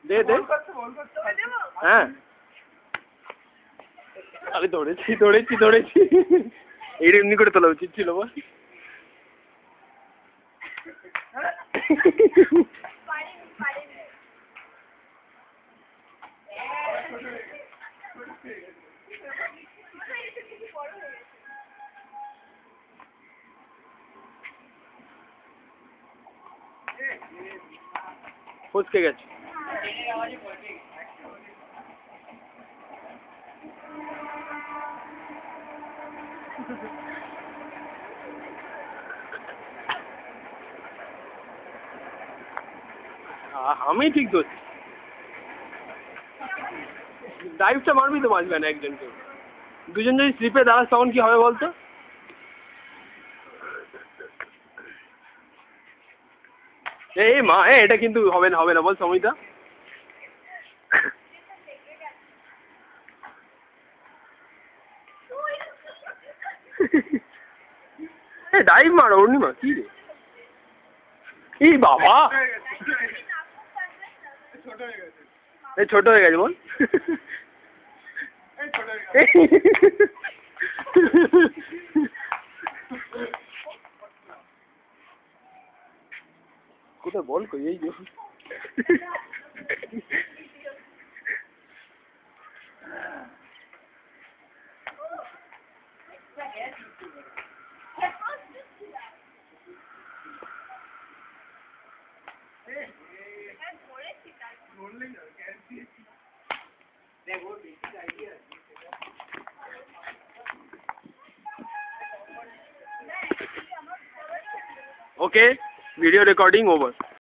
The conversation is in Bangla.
দে দে হ্যাঁ আমি দৌড়েছি দৌড়েছি দৌড়েছি এটা এমনি করে তোলা উচিত ছিল বল ফসকে গেছে আমি ঠিক ধরছি ডাইভটা মারবি তো মাঝখানে একজনকে দুজন যদি স্লিপে দাঁড়াস তখন কি হবে বলতো এই মা এটা কিন্তু হবে না বল সমিতা ডাইভ মারো অরুণিমা কি রে এই বাবা এই ছোট হয়ে গেছে বল কোথায় বল কই এই যে Okay, video recording over.